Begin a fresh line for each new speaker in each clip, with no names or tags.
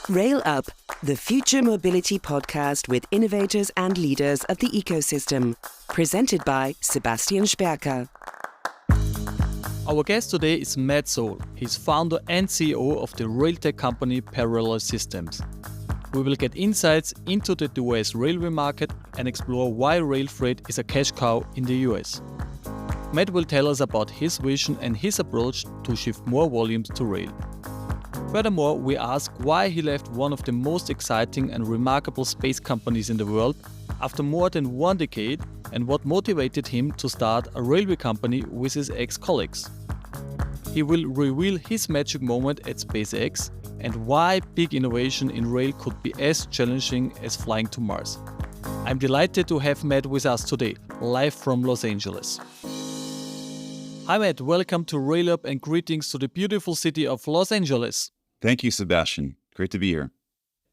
Rail Up, the future mobility podcast with innovators and leaders of the ecosystem. Presented by Sebastian Sperker.
Our guest today is Matt Soule. He's founder and CEO of the railtech company Parallel Systems. We will get insights into the US railway market and explore why rail freight is a cash cow in the US. Matt will tell us about his vision and his approach to shift more volumes to rail. Furthermore, we ask why he left one of the most exciting and remarkable space companies in the world after more than 1 decade and what motivated him to start a railway company with his ex-colleagues. He will reveal his magic moment at SpaceX and why big innovation in rail could be as challenging as flying to Mars. I'm delighted to have Matt with us today, live from Los Angeles. Hi Matt, welcome to Rail Up and greetings to the beautiful city of Los Angeles.
Thank you, Sebastian. Great to be here.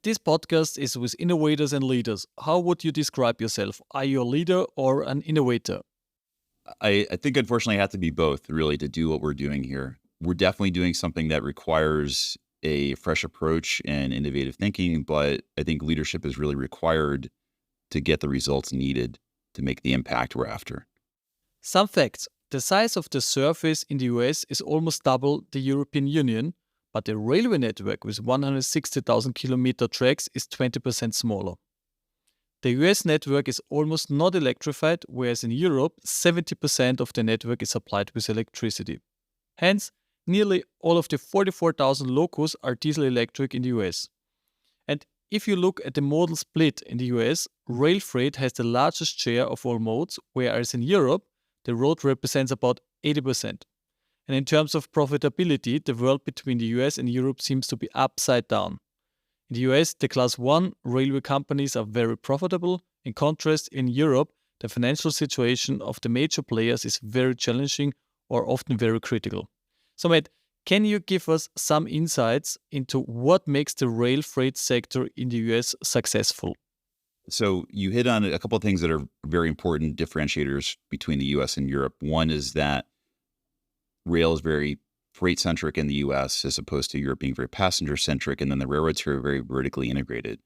This podcast is with innovators and leaders. How would you describe yourself? Are you a leader or an innovator?
I think, unfortunately, I have to be both, really, to do what we're doing here. We're definitely doing something that requires a fresh approach and innovative thinking, but I think leadership is really required to get the results needed to make the impact we're after.
Some facts. The size of the surface in the US is almost double the European Union, but the railway network with 160,000 kilometer tracks is 20% smaller. The US network is almost not electrified, whereas in Europe, 70% of the network is supplied with electricity. Hence, nearly all of the 44,000 locos are diesel electric in the US. And if you look at the modal split in the US, rail freight has the largest share of all modes, whereas in Europe, the road represents about 80%. And in terms of profitability, the world between the US and Europe seems to be upside down. In the US, the Class 1 railway companies are very profitable. In contrast, in Europe, the financial situation of the major players is very challenging or often very critical. So Matt, can you give us some insights into what makes the rail freight sector in the US successful?
So you hit on a couple of things that are very important differentiators between the US and Europe. One is that rail is very freight-centric in the US as opposed to Europe being very passenger-centric, and then the railroads are very vertically integrated.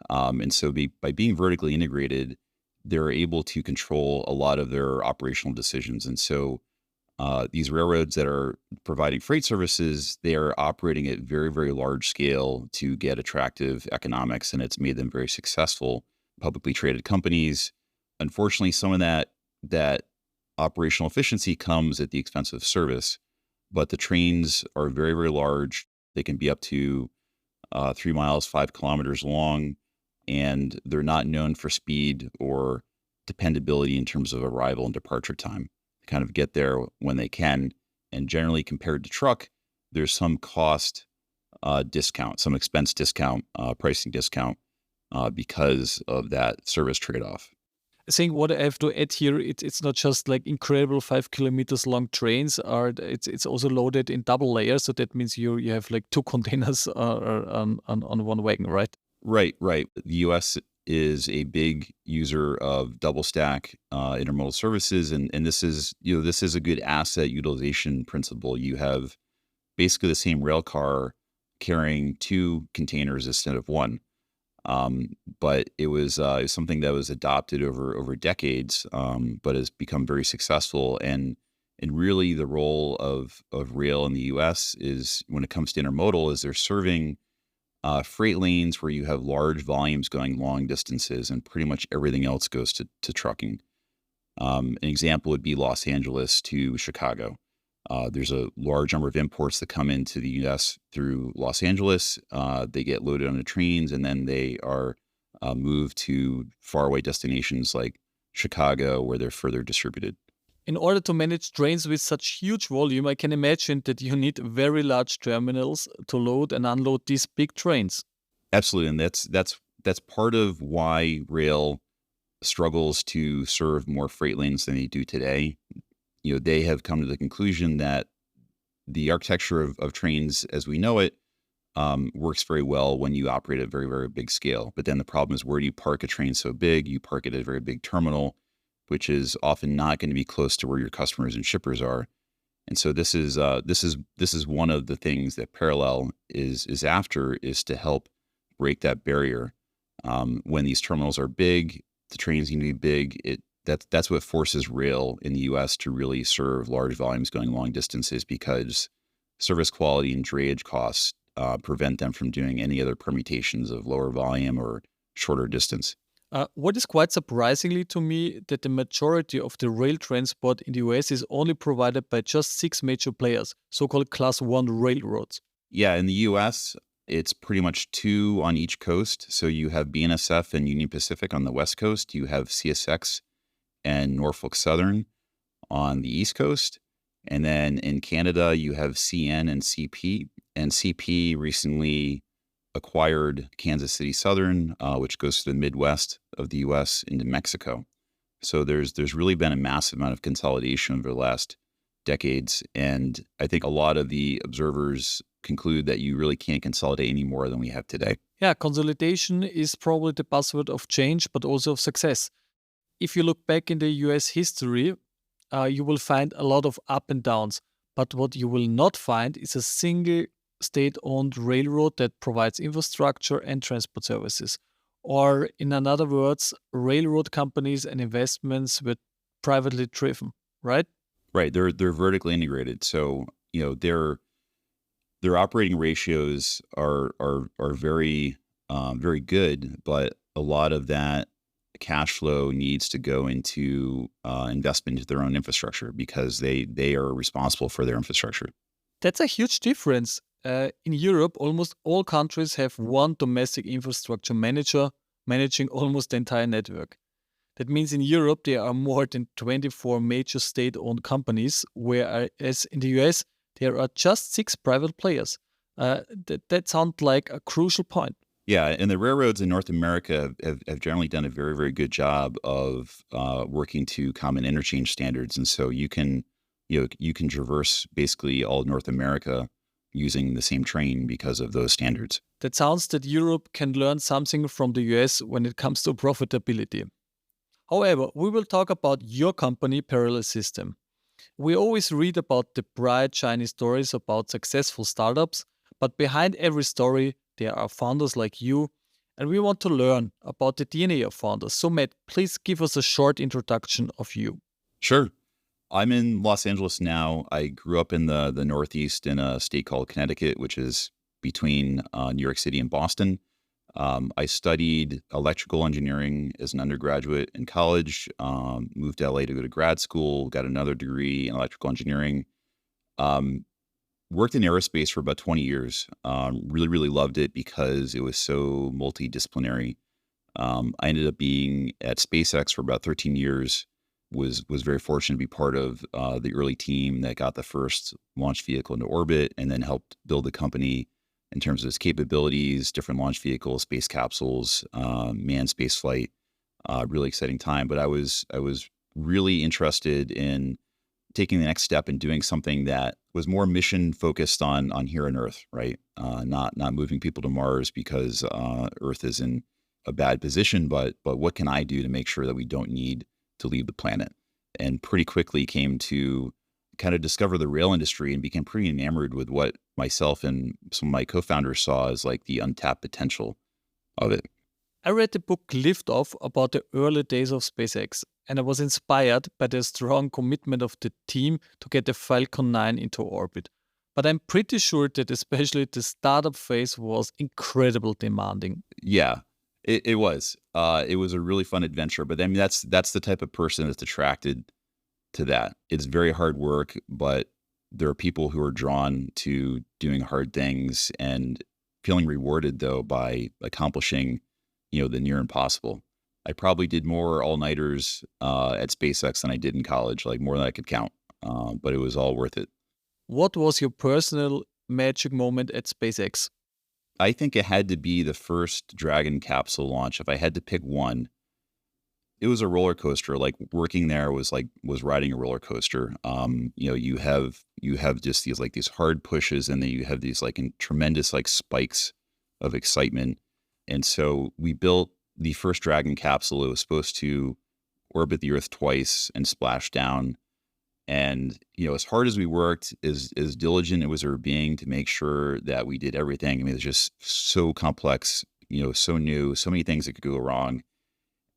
And so by being vertically integrated, they're able to control a lot of their operational decisions. And so these railroads that are providing freight services, they are operating at very, very large scale to get attractive economics, and it's made them very successful publicly traded companies. Unfortunately, some of that operational efficiency comes at the expense of service, but the trains are very, very large. They can be up to 3 miles, 5 kilometers long, and they're not known for speed or dependability in terms of arrival and departure time. They kind of get there when they can, and generally compared to truck, there's some cost discount, some expense discount, pricing discount because of that service trade-off.
I think what I have to add here, it's not just like incredible 5 kilometers long trains. It's also loaded in double layers. So that means you have like 2 containers on one wagon, right?
Right. The U.S. is a big user of double stack intermodal services, and this is a good asset utilization principle. You have basically the same rail car carrying 2 containers instead of 1. But it was something that was adopted over decades, but has become very successful. And really the role of rail in the U.S. is, when it comes to intermodal, is they're serving freight lanes where you have large volumes going long distances, and pretty much everything else goes to trucking. An example would be Los Angeles to Chicago. There's a large number of imports that come into the U.S. through Los Angeles. They get loaded onto trains, and then they are moved to faraway destinations like Chicago, where they're further distributed.
In order to manage trains with such huge volume, I can imagine that you need very large terminals to load and unload these big trains.
Absolutely, and that's part of why rail struggles to serve more freight lanes than they do today. They have come to the conclusion that the architecture of trains as we know it works very well when you operate at a very, very big scale. But then the problem is, where do you park a train so big? You park it at a very big terminal, which is often not going to be close to where your customers and shippers are. And so this is one of the things that Parallel is after, is to help break that barrier. When these terminals are big, the trains need to be big. That's what forces rail in the U.S. to really serve large volumes going long distances, because service quality and drayage costs prevent them from doing any other permutations of lower volume or shorter distance.
What is quite surprisingly to me that the majority of the rail transport in the US is only provided by just 6 major players, so-called Class 1 railroads.
Yeah, in the U.S., it's pretty much 2 on each coast. So you have BNSF and Union Pacific on the West Coast. You have CSX and Norfolk Southern on the East Coast. And then in Canada, you have CN and CP. And CP recently acquired Kansas City Southern, which goes to the Midwest of the U.S. into Mexico. So there's really been a massive amount of consolidation over the last decades. And I think a lot of the observers conclude that you really can't consolidate any more than we have today.
Yeah, consolidation is probably the buzzword of change, but also of success. If you look back in the US history, you will find a lot of up and downs. But what you will not find is a single state-owned railroad that provides infrastructure and transport services. Or in other words, railroad companies and investments were privately driven, right?
Right. They're vertically integrated. So, their operating ratios are very very good, but a lot of that cash flow needs to go into investment into their own infrastructure, because they are responsible for their infrastructure.
That's a huge difference. In Europe, almost all countries have one domestic infrastructure manager managing almost the entire network. That means in Europe, there are more than 24 major state-owned companies, whereas in the US, there are just 6 private players. That sounds like a crucial point.
Yeah, and the railroads in North America have generally done a very, very good job of working to common interchange standards. And so you can traverse basically all of North America using the same train because of those standards.
That sounds that Europe can learn something from the US when it comes to profitability. However, we will talk about your company, Parallel System. We always read about the bright, shiny stories about successful startups, but behind every story, there are founders like you, and we want to learn about the DNA of founders. So, Matt, please give us a short introduction of you.
Sure. I'm in Los Angeles now. I grew up in the Northeast in a state called Connecticut, which is between New York City and Boston. I studied electrical engineering as an undergraduate in college, moved to LA to go to grad school, got another degree in electrical engineering, worked in aerospace for about 20 years. Really, really loved it because it was so multidisciplinary. I ended up being at SpaceX for about 13 years, was very fortunate to be part of the early team that got the first launch vehicle into orbit, and then helped build the company in terms of its capabilities, different launch vehicles, space capsules, manned space flight. Really exciting time. But I was really interested in taking the next step and doing something that was more mission focused on here on Earth, right? Not moving people to Mars because Earth is in a bad position, but what can I do to make sure that we don't need to leave the planet? And pretty quickly came to kind of discover the rail industry and became pretty enamored with what myself and some of my co-founders saw as like the untapped potential of it.
I read the book Lift Off about the early days of SpaceX, and I was inspired by the strong commitment of the team to get the Falcon 9 into orbit. But I'm pretty sure that especially the startup phase was incredibly demanding.
Yeah, it was. It was a really fun adventure, but I mean, that's the type of person that's attracted to that. It's very hard work, but there are people who are drawn to doing hard things and feeling rewarded though by accomplishing, the near impossible. I probably did more all-nighters at SpaceX than I did in college, like more than I could count, but it was all worth it.
What was your personal magic moment at SpaceX?
I think it had to be the first Dragon capsule launch. If I had to pick one, it was a roller coaster. Like working there was riding a roller coaster. You have just these hard pushes, and then you have these tremendous spikes of excitement. And so we built the first Dragon capsule. It was supposed to orbit the Earth twice and splash down. And, as hard as we worked, as diligent as we were being to make sure that we did everything. I mean, it's just so complex so new, so many things that could go wrong.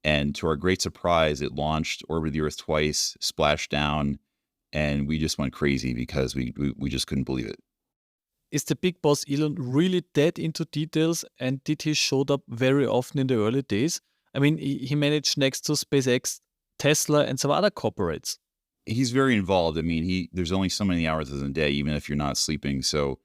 And to our great surprise, it launched, orbited the Earth twice, splashed down, and we just went crazy because we just couldn't believe it.
Is the big boss Elon really that into details, and did he showed up very often in the early days? I mean, he managed next to SpaceX, Tesla, and some other corporates.
He's very involved. I mean, there's only so many hours in a day, even if you're not sleeping. So,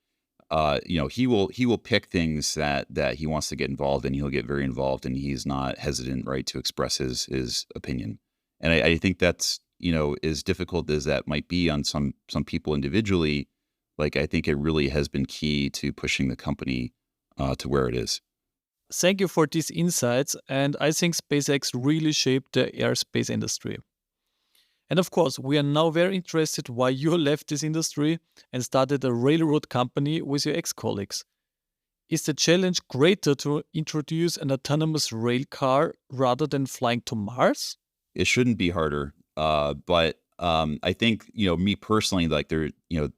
he will pick things that he wants to get involved in. He'll get very involved, and he's not hesitant, right, to express his opinion. And I think that's, as difficult as that might be on some people individually, like I think it really has been key to pushing the company to where it is.
Thank you for these insights, and I think SpaceX really shaped the airspace industry. And of course, we are now very interested why you left this industry and started a railroad company with your ex-colleagues. Is the challenge greater to introduce an autonomous rail car rather than flying to Mars?
It shouldn't be harder, but I think me personally, like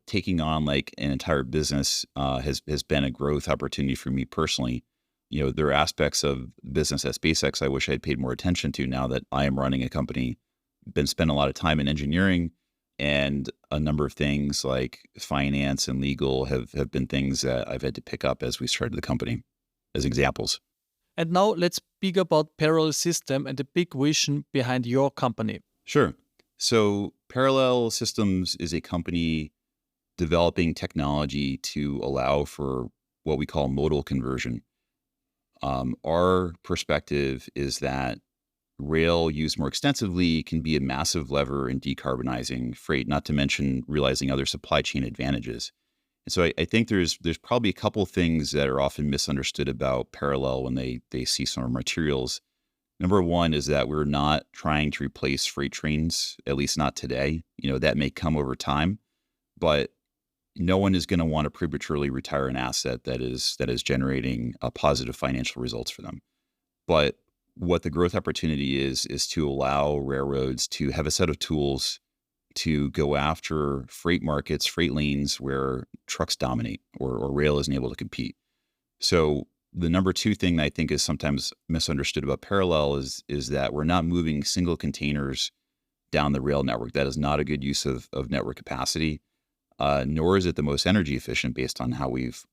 taking on like an entire business has been a growth opportunity for me personally. There are aspects of business at SpaceX I wish I'd paid more attention to now that I am running a company. Been spending a lot of time in engineering, and a number of things like finance and legal have been things that I've had to pick up as we started the company as examples.
And now let's speak about Parallel System and the big vision behind your company.
Sure. So Parallel Systems is a company developing technology to allow for what we call modal conversion. Our perspective is that rail used more extensively can be a massive lever in decarbonizing freight, not to mention realizing other supply chain advantages. And so I think there's probably a couple things that are often misunderstood about Parallel when they see some of our materials. Number one is that we're not trying to replace freight trains, at least not today. That may come over time, but no one is going to want to prematurely retire an asset that is generating positive financial results for them. But what the growth opportunity is to allow railroads to have a set of tools to go after freight markets, freight lanes where trucks dominate or rail isn't able to compete. So the number two thing that I think is sometimes misunderstood about Parallel is that we're not moving single containers down the rail network. That is not a good use of network capacity, nor is it the most energy efficient based on how we've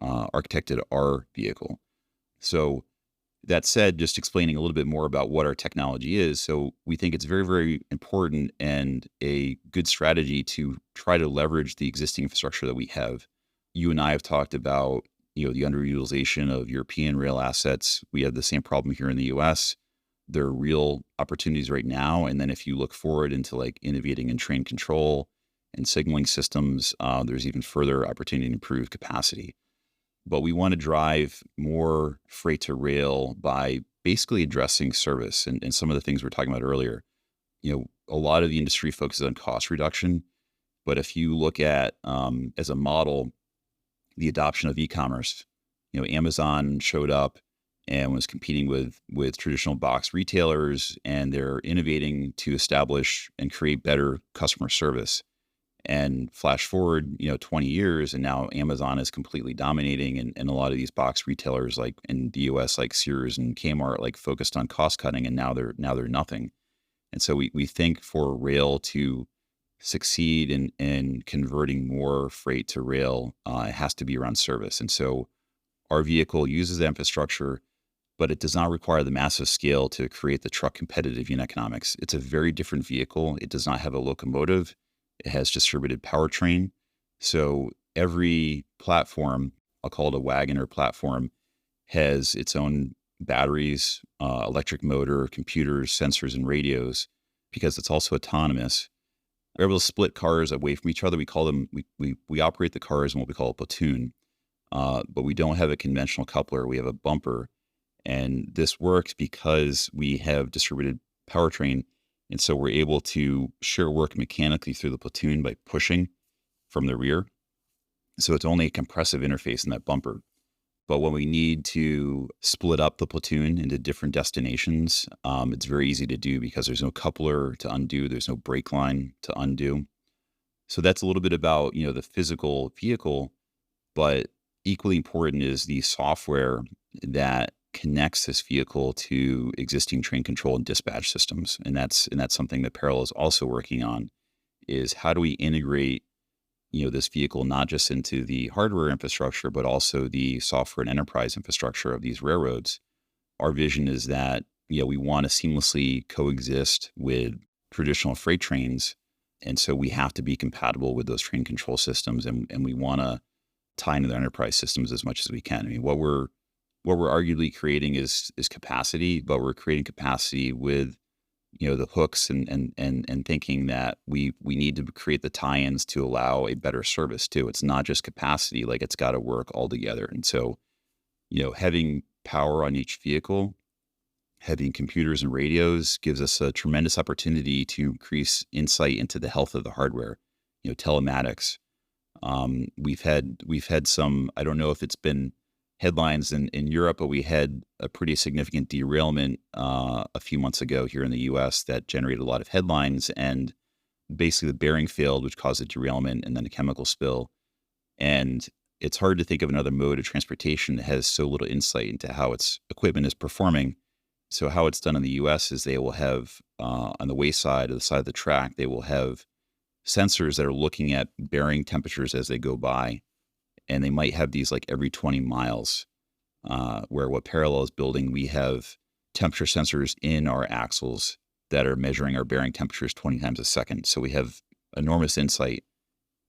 architected our vehicle. So that said, just explaining a little bit more about what our technology is. So we think it's very, very important and a good strategy to try to leverage the existing infrastructure that we have. You and I have talked about, the underutilization of European rail assets. We have the same problem here in the US. There are real opportunities right now. And then if you look forward into like innovating in train control and signaling systems, there's even further opportunity to improve capacity. But we want to drive more freight to rail by basically addressing service and some of the things we were talking about earlier. A lot of the industry focuses on cost reduction, but if you look at as a model, the adoption of e-commerce, Amazon showed up and was competing with traditional box retailers, and they're innovating to establish and create better customer service. And flash forward, 20 years, and now Amazon is completely dominating, and a lot of these box retailers, like in the US, like Sears and Kmart, like focused on cost cutting, and now they're nothing. And so we think for rail to succeed in converting more freight to rail, it has to be around service. And so our vehicle uses the infrastructure, but it does not require the massive scale to create the truck competitive unit economics. It's a very different vehicle. It does not have a locomotive. It has distributed powertrain. So every platform, I'll call it a wagon or platform, has its own batteries, electric motor, computers, sensors, and radios, because it's also autonomous. We're able to split cars away from each other. We call them, we operate the cars in what we call a platoon, but we don't have a conventional coupler. We have a bumper. And this works because we have distributed powertrain. And so we're able to share work mechanically through the platoon by pushing from the rear. So it's only a compressive interface in that bumper. But when we need to split up the platoon into different destinations, it's very easy to do because there's no coupler to undo. There's no brake line to undo. So that's a little bit about, the physical vehicle, but equally important is the software that connects this vehicle to existing train control and dispatch systems. And that's something that Parallel is also working on, is how do we integrate, this vehicle not just into the hardware infrastructure, but also the software and enterprise infrastructure of these railroads. Our vision is that, we want to seamlessly coexist with traditional freight trains. And so we have to be compatible with those train control systems, and we want to tie into their enterprise systems as much as we can. I mean, what we're arguably creating is capacity, but we're creating capacity with, the hooks and thinking that we need to create the tie-ins to allow a better service too. It's not just capacity, like it's got to work all together. And so, having power on each vehicle, having computers and radios gives us a tremendous opportunity to increase insight into the health of the hardware, telematics. We've had some, I don't know if it's been headlines in Europe, but we had a pretty significant derailment a few months ago here in the US that generated a lot of headlines, and basically the bearing failed, which caused a derailment and then a chemical spill. And it's hard to think of another mode of transportation that has so little insight into how its equipment is performing. So how it's done in the US is they will have, on the wayside or the side of the track, they will have sensors that are looking at bearing temperatures as they go by. And they might have these like every 20 miles, where what Parallel is building, we have temperature sensors in our axles that are measuring our bearing temperatures 20 times a second. So we have enormous insight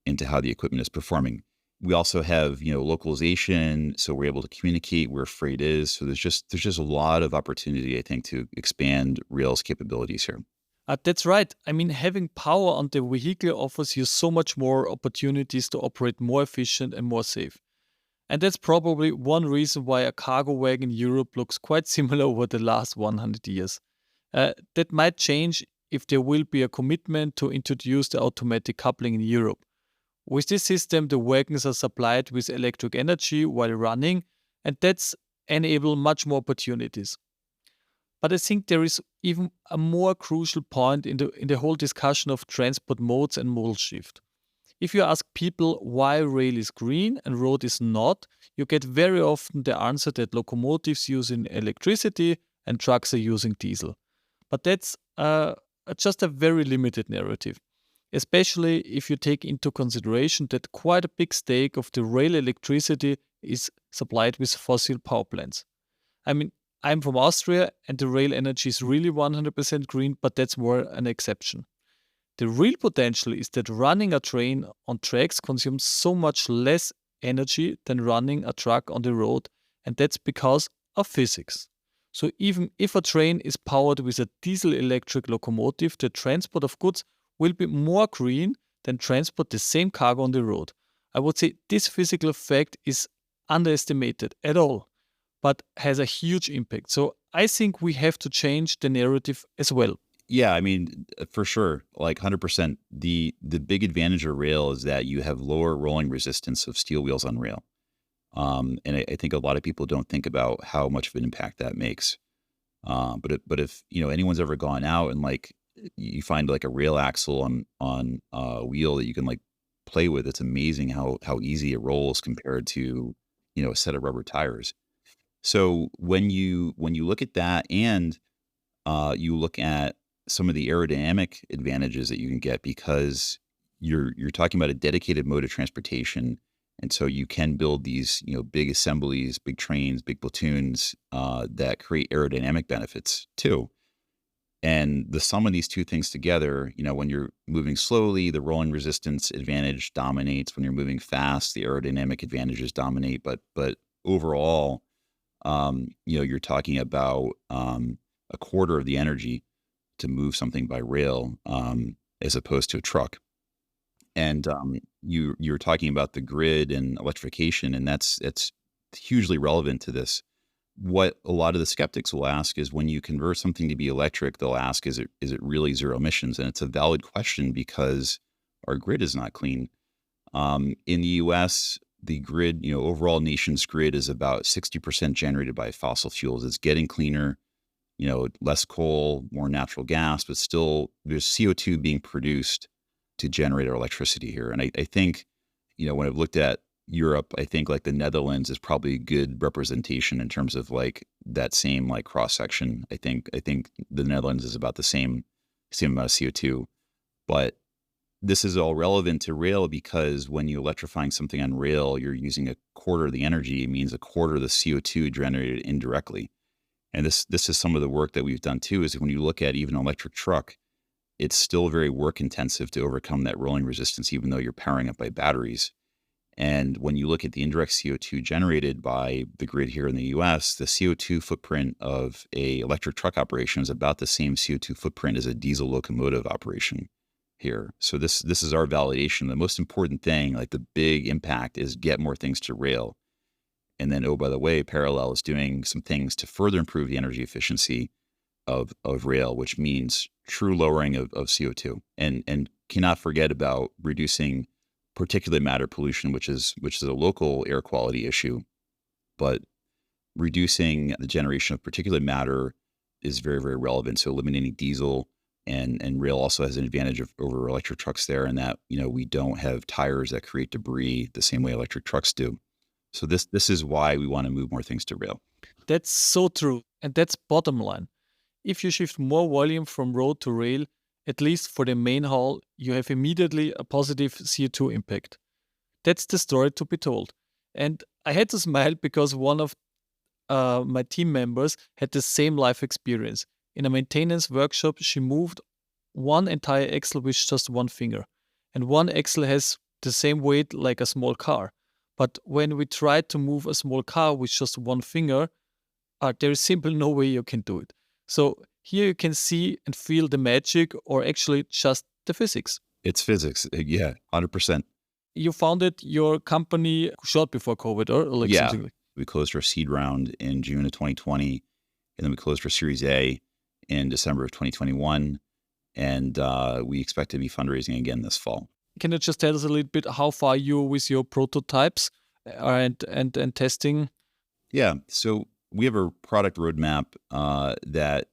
into how the equipment is performing. We also have, localization, so we're able to communicate where freight is. So there's just a lot of opportunity, I think, to expand Rail's capabilities here.
That's right. I mean, having power on the vehicle offers you so much more opportunities to operate more efficient and more safe. And that's probably one reason why a cargo wagon in Europe looks quite similar over the last 100 years. That might change if there will be a commitment to introduce the automatic coupling in Europe. With this system, the wagons are supplied with electric energy while running, and that's enable much more opportunities. But I think there is even a more crucial point in the whole discussion of transport modes and modal shift. If you ask people why rail is green and road is not, you get very often the answer that locomotives using electricity and trucks are using diesel. But that's just a very limited narrative, especially if you take into consideration that quite a big stake of the rail electricity is supplied with fossil power plants. I mean, I'm from Austria and the rail energy is really 100% green, but that's more an exception. The real potential is that running a train on tracks consumes so much less energy than running a truck on the road, and that's because of physics. So even if a train is powered with a diesel-electric locomotive, the transport of goods will be more green than transport the same cargo on the road. I would say this physical fact is underestimated at all, but has a huge impact. So I think we have to change the narrative as well.
Yeah, I mean, for sure, like 100%. The big advantage of rail is that you have lower rolling resistance of steel wheels on rail. And I think a lot of people don't think about how much of an impact that makes. But if anyone's ever gone out and like you find like a rail axle on a wheel that you can like play with, it's amazing how easy it rolls compared to a set of rubber tires. So when you look at that and you look at some of the aerodynamic advantages that you can get, because you're talking about a dedicated mode of transportation, and so you can build these big assemblies, big trains, big platoons that create aerodynamic benefits too. And the sum of these two things together, when you're moving slowly, the rolling resistance advantage dominates. When you're moving fast, the aerodynamic advantages dominate. But overall, you're talking about a quarter of the energy to move something by rail as opposed to a truck. And you're talking about the grid and electrification, and that's hugely relevant to this. What a lot of the skeptics will ask is, when you convert something to be electric, they'll ask, is it really zero emissions? And it's a valid question because our grid is not clean. In the US, the grid, overall nation's grid is about 60% generated by fossil fuels. It's getting cleaner, less coal, more natural gas, but still there's CO2 being produced to generate our electricity here. And I think, when I've looked at Europe, I think like the Netherlands is probably a good representation in terms of like that same like cross section. I think the Netherlands is about the same amount of CO2, but this is all relevant to rail because when you're electrifying something on rail, you're using a quarter of the energy. It means a quarter of the CO2 generated indirectly. And this is some of the work that we've done too, is when you look at even an electric truck, it's still very work intensive to overcome that rolling resistance, even though you're powering up by batteries. And when you look at the indirect CO2 generated by the grid here in the US, the CO2 footprint of a electric truck operation is about the same CO2 footprint as a diesel locomotive operation here. So this is our validation. The most important thing, like the big impact, is get more things to rail. And then, oh, by the way, Parallel is doing some things to further improve the energy efficiency of rail, which means true lowering of CO2. And cannot forget about reducing particulate matter pollution, which is a local air quality issue. But reducing the generation of particulate matter is very, very relevant. So eliminating diesel and rail also has an advantage over electric trucks there, in that, we don't have tires that create debris the same way electric trucks do. So this is why we want to move more things to rail.
That's so true. And that's bottom line. If you shift more volume from road to rail, at least for the main haul, you have immediately a positive CO2 impact. That's the story to be told. And I had to smile because one of my team members had the same life experience. In a maintenance workshop, she moved one entire axle with just one finger. And one axle has the same weight like a small car. But when we tried to move a small car with just one finger, there is simply no way you can do it. So here you can see and feel the magic, or actually just the physics.
It's physics. Yeah, 100%.
You founded your company short before COVID, or like something like.
We closed our seed round in June of 2020, and then we closed our Series A in December of 2021, and we expect to be fundraising again this fall.
Can you just tell us a little bit how far you are with your prototypes and testing?
Yeah, so we have a product roadmap that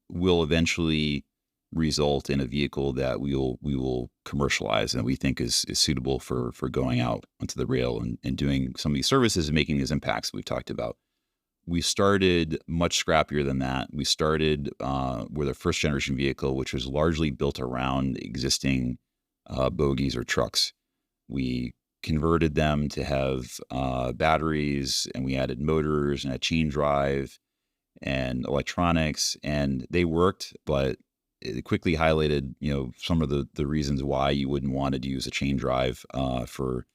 will eventually result in a vehicle that we will commercialize and we think is suitable for going out onto the rail and doing some of these services and making these impacts we've talked about. We started much scrappier than that. We started with our first generation vehicle, which was largely built around existing bogies or trucks. We converted them to have batteries, and we added motors and a chain drive and electronics, and they worked, but it quickly highlighted, some of the reasons why you wouldn't want to use a chain drive for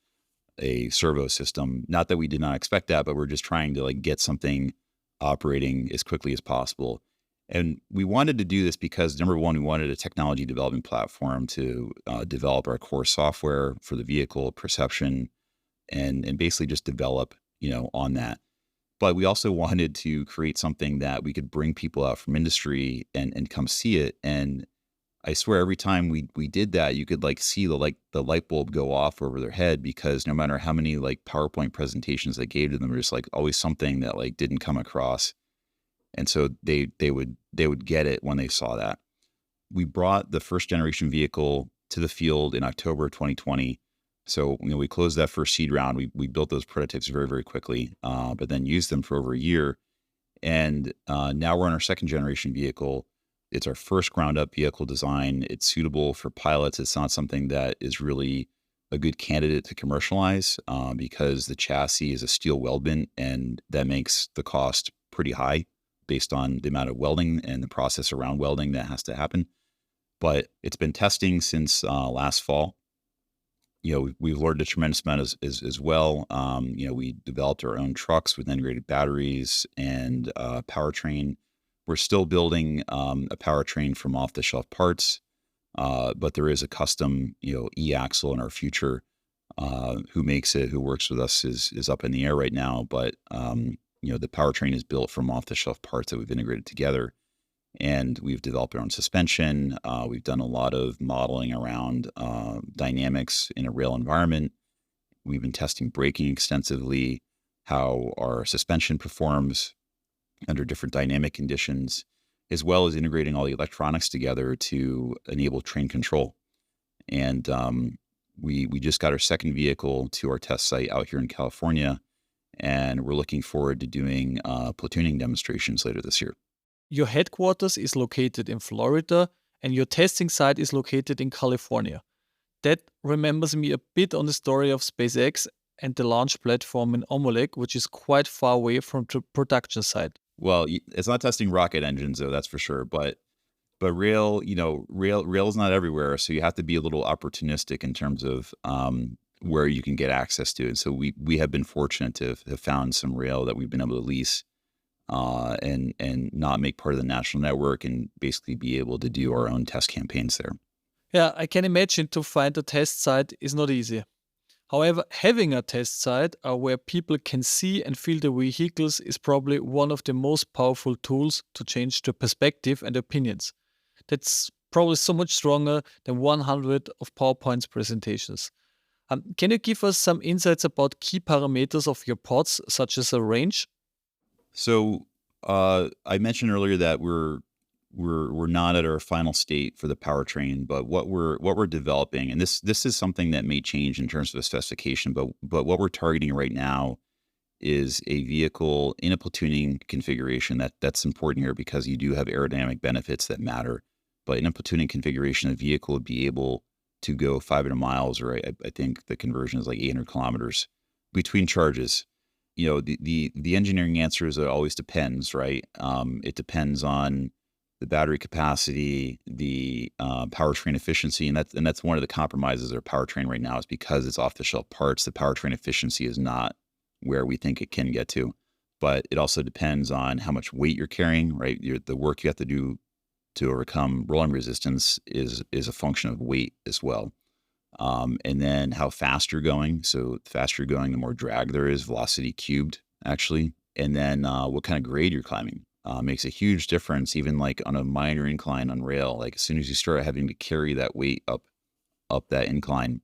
a servo system. Not that we did not expect that, but we're just trying to get something operating as quickly as possible. And we wanted to do this because, number one, we wanted a technology development platform to develop our core software for the vehicle, perception, and basically just develop, on that. But we also wanted to create something that we could bring people out from industry and come see it. And I swear every time we did that, you could see the light bulb go off over their head, because no matter how many PowerPoint presentations I gave to them, there's always something that didn't come across. And so they would get it when they saw that. We brought the first generation vehicle to the field in October 2020. So we closed that first seed round. We built those prototypes very, very quickly, but then used them for over a year. And now we're on our second generation vehicle. It's our first ground up vehicle design. It's suitable for pilots. It's not something that is really a good candidate to commercialize because the chassis is a steel weldment, and that makes the cost pretty high based on the amount of welding and the process around welding that has to happen. But it's been testing since last fall. We've learned a tremendous amount as well. We developed our own trucks with integrated batteries and powertrain. We're still building a powertrain from off-the-shelf parts, but there is a custom, e-axle in our future. Who makes it, who works with us is up in the air right now. But the powertrain is built from off-the-shelf parts that we've integrated together, and we've developed our own suspension. We've done a lot of modeling around dynamics in a rail environment. We've been testing braking extensively, how our suspension performs under different dynamic conditions, as well as integrating all the electronics together to enable train control. And We just got our second vehicle to our test site out here in California, and we're looking forward to doing platooning demonstrations later this year.
Your headquarters is located in Florida, and your testing site is located in California. That remembers me a bit on the story of SpaceX and the launch platform in Omelek, which is quite far away from the production site.
Well, it's not testing rocket engines, though, that's for sure. But rail, rail is not everywhere, so you have to be a little opportunistic in terms of where you can get access to. And so we have been fortunate to have found some rail that we've been able to lease and not make part of the national network, and basically be able to do our own test campaigns there.
Yeah, I can imagine to find a test site is not easy. However, having a test site where people can see and feel the vehicles is probably one of the most powerful tools to change the perspective and opinions. That's probably so much stronger than 100 of PowerPoint's presentations. Can you give us some insights about key parameters of your pods, such as a range?
So I mentioned earlier that we're not at our final state for the powertrain, but what we're developing, and this is something that may change in terms of the specification, but what we're targeting right now is a vehicle in a platooning configuration. That's important here because you do have aerodynamic benefits that matter. But in a platooning configuration, a vehicle would be able to go 500 miles, or I think the conversion is like 800 kilometers between charges. The engineering answer is it always depends, right? It depends on the battery capacity, the powertrain efficiency, and that's one of the compromises of our powertrain right now is because it's off-the-shelf parts. The powertrain efficiency is not where we think it can get to, but it also depends on how much weight you're carrying, right? The work you have to do to overcome rolling resistance is a function of weight as well. And then how fast you're going. So the faster you're going, the more drag there is, velocity cubed, actually. And then what kind of grade you're climbing. Makes a huge difference, even like on a minor incline on rail. Like as soon as you start having to carry that weight up that incline.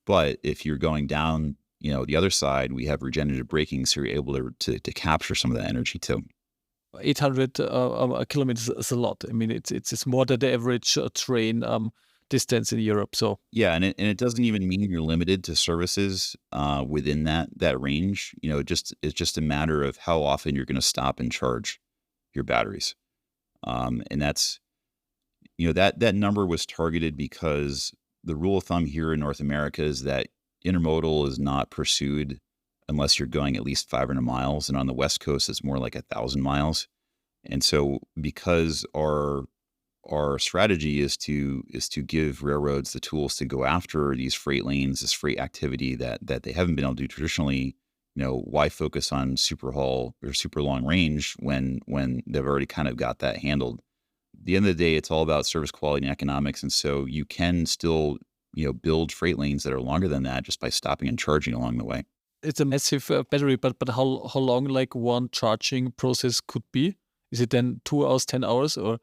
But if you're going down, the other side, we have regenerative braking, so you're able to capture some of that energy too.
800 kilometers is a lot. I mean, it's more than the average train distance in Europe. So
yeah, and it doesn't even mean you're limited to services within that range. It's just a matter of how often you're going to stop and charge your batteries. And that's, that number was targeted because the rule of thumb here in North America is that intermodal is not pursued unless you're going at least 500 miles. And on the West Coast, it's more like 1,000 miles. And so because our strategy is to give railroads the tools to go after these freight lanes, this freight activity that they haven't been able to do traditionally, why focus on super haul or super long range when they've already kind of got that handled? At the end of the day, it's all about service quality and economics. And so you can still, build freight lanes that are longer than that just by stopping and charging along the way.
It's a massive battery, but how long like one charging process could be? Is it then 2 hours, 10 hours, or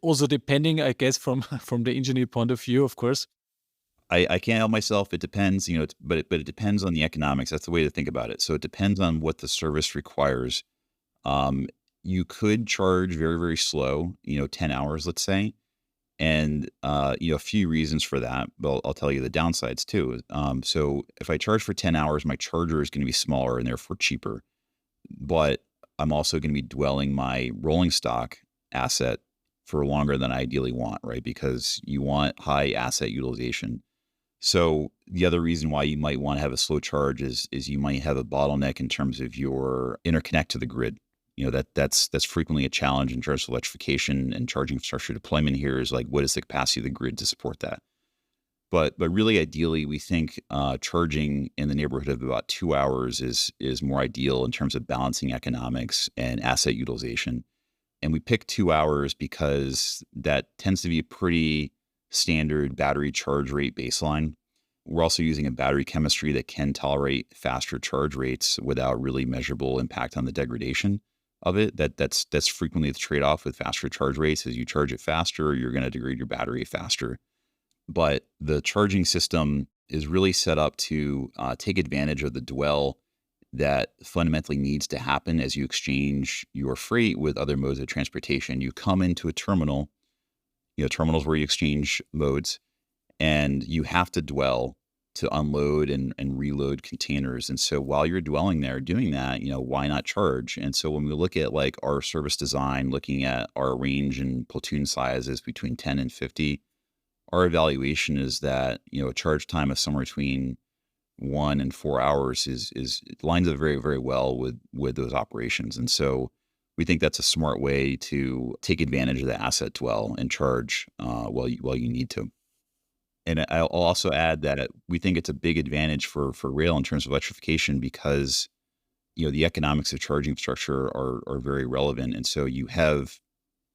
also depending, I guess, from the engineer point of view, of course?
I can't help myself. It depends, but it depends on the economics. That's the way to think about it. So it depends on what the service requires. You could charge very, very slow, 10 hours, let's say. And, a few reasons for that, but I'll tell you the downsides too. So if I charge for 10 hours, my charger is going to be smaller and therefore cheaper, but I'm also going to be dwelling my rolling stock asset for longer than I ideally want, right? Because you want high asset utilization. So the other reason why you might want to have a slow charge is you might have a bottleneck in terms of your interconnect to the grid. That's frequently a challenge in terms of electrification and charging infrastructure deployment here is like, what is the capacity of the grid to support that? But really ideally, we think charging in the neighborhood of about 2 hours is more ideal in terms of balancing economics and asset utilization. And we picked 2 hours because that tends to be a pretty standard battery charge rate baseline. We're also using a battery chemistry that can tolerate faster charge rates without really measurable impact on the degradation of it. That's frequently the trade-off with faster charge rates. As you charge it faster, you're going to degrade your battery faster. But the charging system is really set up to take advantage of the dwell that fundamentally needs to happen as you exchange your freight with other modes of transportation. You come into a terminal, terminals where you exchange modes, and you have to dwell unload and reload containers. And so while you're dwelling there doing that, why not charge? And so when we look at like our service design, looking at our range and platoon sizes between 10 and 50, our evaluation is that, a charge time of somewhere between 1 and 4 hours is lines up very, very well with those operations. And so we think that's a smart way to take advantage of the asset dwell and charge while you need to. And I'll also add that we think it's a big advantage for rail in terms of electrification because, the economics of charging infrastructure are very relevant. And so you have,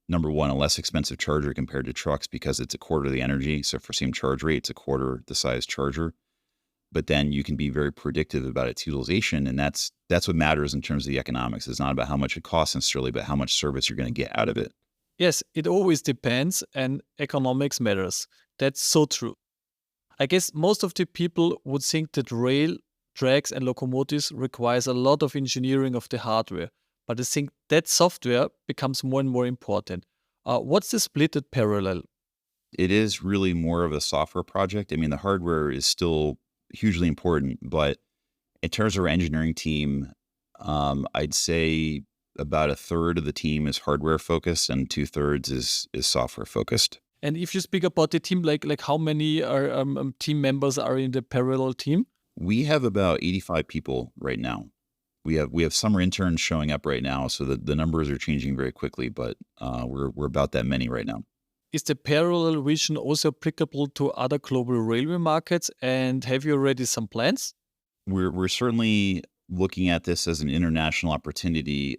number one, a less expensive charger compared to trucks because it's a quarter of the energy. So for same charge rate, it's a quarter the size charger. But then you can be very predictive about its utilization. And that's what matters in terms of the economics. It's not about how much it costs necessarily, but how much service you're going to get out of it.
Yes, it always depends, and economics matters. That's so true. I guess most of the people would think that rail, tracks, and locomotives requires a lot of engineering of the hardware, but I think that software becomes more and more important. What's the split at parallel?
It is really more of a software project. I mean, the hardware is still hugely important, but in terms of our engineering team, I'd say about a third of the team is hardware focused and 2/3 is software focused.
And if you speak about the team, like how many are team members are in the parallel team?
We have about 85 people right now. We have summer interns showing up right now, so the numbers are changing very quickly, but we're about that many right now.
Is the parallel vision also applicable to other global railway markets? And have you already some plans?
We're certainly looking at this as an international opportunity.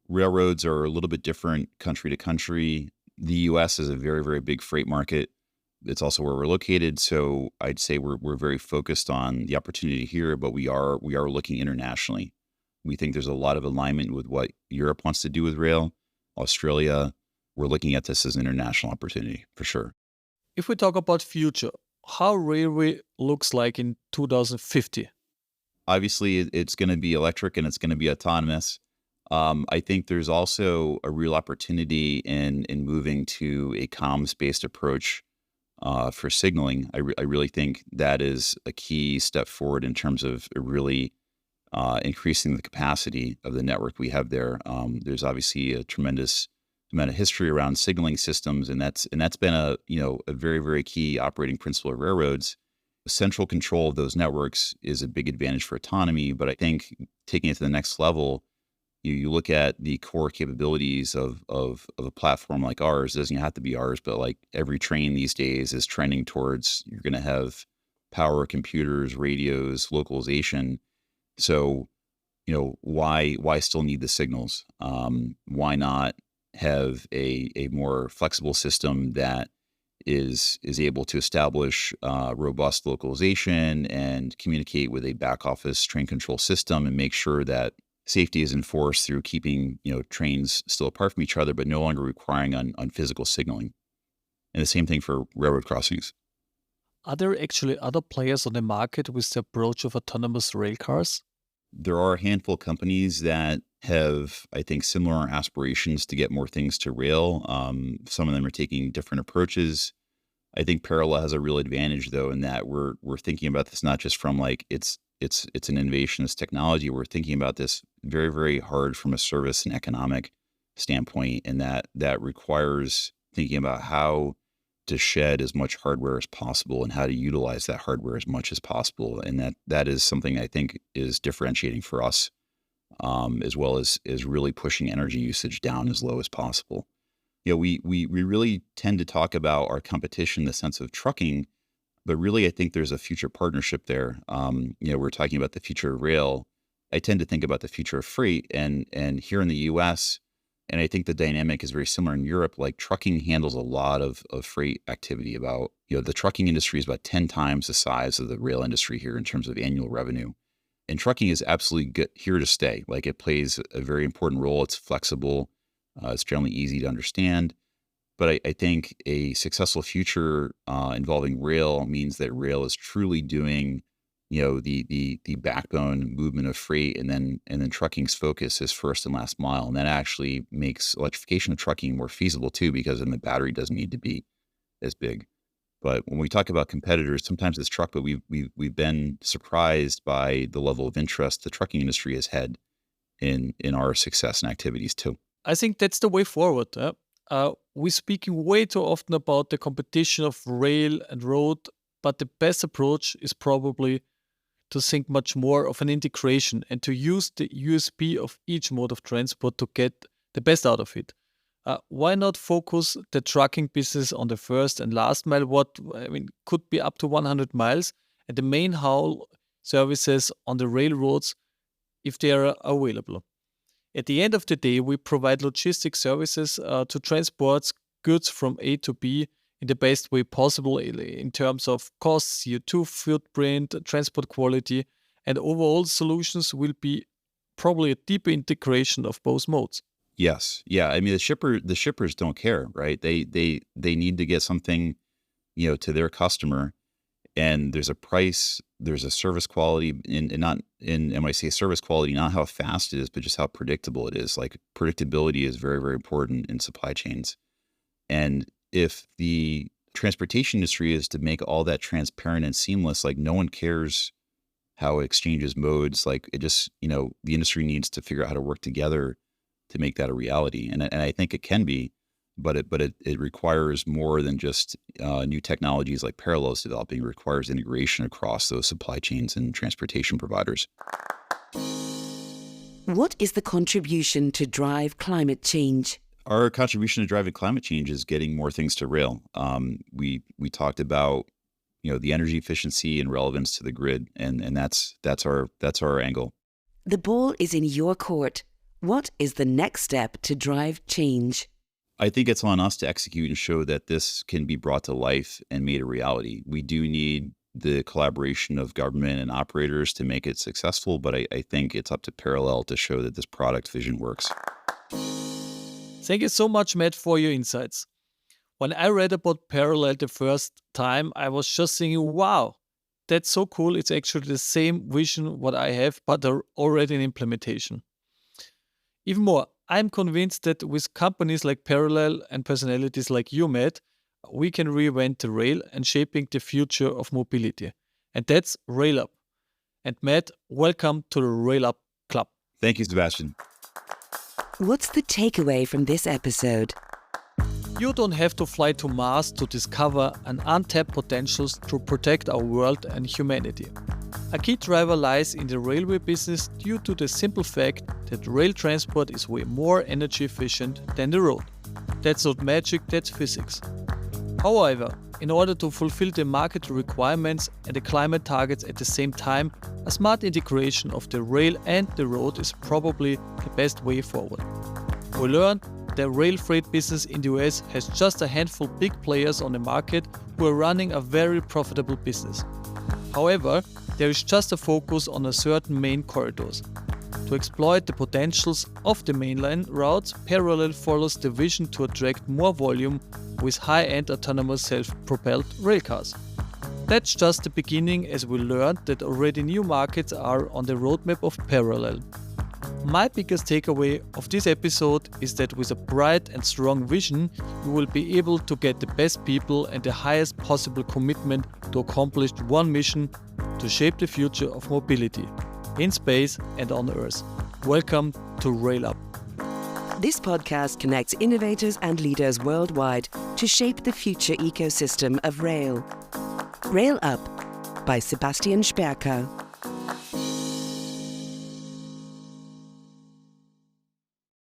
Railroads are a little bit different country to country. The U.S. is a very, very big freight market. It's also where we're located. So I'd say we're very focused on the opportunity here, but we are looking internationally. We think there's a lot of alignment with what Europe wants to do with rail, Australia. We're looking at this as an international opportunity for sure.
If we talk about future, how railway looks like in 2050?
Obviously, it's going to be electric and it's going to be autonomous. I think there's also a real opportunity in moving to a comms-based approach for signaling. I really think that is a key step forward in terms of really increasing the capacity of the network we have there. There's obviously a tremendous amount of history around signaling systems, and that's been a very, very key operating principle of railroads. Central control of those networks is a big advantage for autonomy, but I think taking it to the next level, you look at the core capabilities of a platform like ours. It doesn't have to be ours, but like every train these days is trending towards you're going to have power computers, radios, localization. So, why still need the signals? Why not have a more flexible system that is able to establish robust localization and communicate with a back office train control system and make sure that safety is enforced through keeping trains still apart from each other, but no longer requiring on physical signaling. And the same thing for railroad crossings.
Are there actually other players on the market with the approach of autonomous railcars?
There are a handful of companies that have, I think, similar aspirations to get more things to rail. Some of them are taking different approaches. I think Parallel has a real advantage, though, in that we're thinking about this not just from like it's an innovation, it's technology. We're thinking about this very, very hard from a service and economic standpoint, and that requires thinking about how to shed as much hardware as possible and how to utilize that hardware as much as possible. And that is something I think is differentiating for us, as well as really pushing energy usage down as low as possible. We really tend to talk about our competition in the sense of trucking, but really I think there's a future partnership there. We're talking about the future of rail. I tend to think about the future of freight, and here in the U.S., and I think the dynamic is very similar in Europe. Like trucking handles a lot of freight activity. About the trucking industry is about 10 times the size of the rail industry here in terms of annual revenue. And trucking is absolutely here to stay. Like it plays a very important role. It's flexible. It's generally easy to understand. But I think a successful future involving rail means that rail is truly doing the backbone movement of freight, and then trucking's focus is first and last mile. And that actually makes electrification of trucking more feasible too, because then the battery doesn't need to be as big. But when we talk about competitors, sometimes it's truck, but we've been surprised by the level of interest the trucking industry has had in our success and activities too.
I think that's the way forward. We're speaking way too often about the competition of rail and road, but the best approach is probably to think much more of an integration and to use the USP of each mode of transport to get the best out of it. Why not focus the trucking business on the first and last mile, could be up to 100 miles, and the main haul services on the railroads if they are available. At the end of the day, we provide logistics services to transport goods from A to B in the best way possible in terms of cost, CO2 footprint, transport quality, and overall solutions will be probably a deeper integration of both modes.
Yes. Yeah. I mean, the shippers don't care, right? They need to get something, to their customer, and there's a price, there's a service quality, and when I say service quality, not how fast it is, but just how predictable it is. Like, predictability is very, very important in supply chains. And if the transportation industry is to make all that transparent and seamless, like, no one cares how it exchanges modes. Like, it just, the industry needs to figure out how to work together to make that a reality. And I think it can be, but it requires more than just new technologies like parallels developing. It requires integration across those supply chains and transportation providers.
What is the contribution to drive climate change?
Our contribution to driving climate change is getting more things to rail. We talked about the energy efficiency and relevance to the grid, and that's our angle.
The ball is in your court. What is the next step to drive change?
I think it's on us to execute and show that this can be brought to life and made a reality. We do need the collaboration of government and operators to make it successful, but I think it's up to Parallel to show that this product vision works.
Thank you so much, Matt, for your insights. When I read about Parallel the first time, I was just thinking, wow, that's so cool. It's actually the same vision what I have, but they're already in implementation. Even more, I'm convinced that with companies like Parallel and personalities like you, Matt, we can reinvent the rail and shaping the future of mobility. And that's RailUp. And Matt, welcome to the RailUp Club.
Thank you, Sebastian.
What's the takeaway from this episode?
You don't have to fly to Mars to discover an untapped potentials to protect our world and humanity. A key driver lies in the railway business due to the simple fact that rail transport is way more energy efficient than the road. That's not magic, that's physics. However, in order to fulfill the market requirements and the climate targets at the same time, a smart integration of the rail and the road is probably the best way forward. We learned the rail freight business in the US has just a handful of big players on the market who are running a very profitable business. However, there is just a focus on a certain main corridors. To exploit the potentials of the mainline routes, Parallel follows the vision to attract more volume with high-end autonomous self-propelled railcars. That's just the beginning, as we learned that already new markets are on the roadmap of Parallel. My biggest takeaway of this episode is that with a bright and strong vision, you will be able to get the best people and the highest possible commitment to accomplish one mission: to shape the future of mobility in space and on Earth. Welcome to RailUp.
This podcast connects innovators and leaders worldwide to shape the future ecosystem of rail. RailUp by Sebastian Sperker.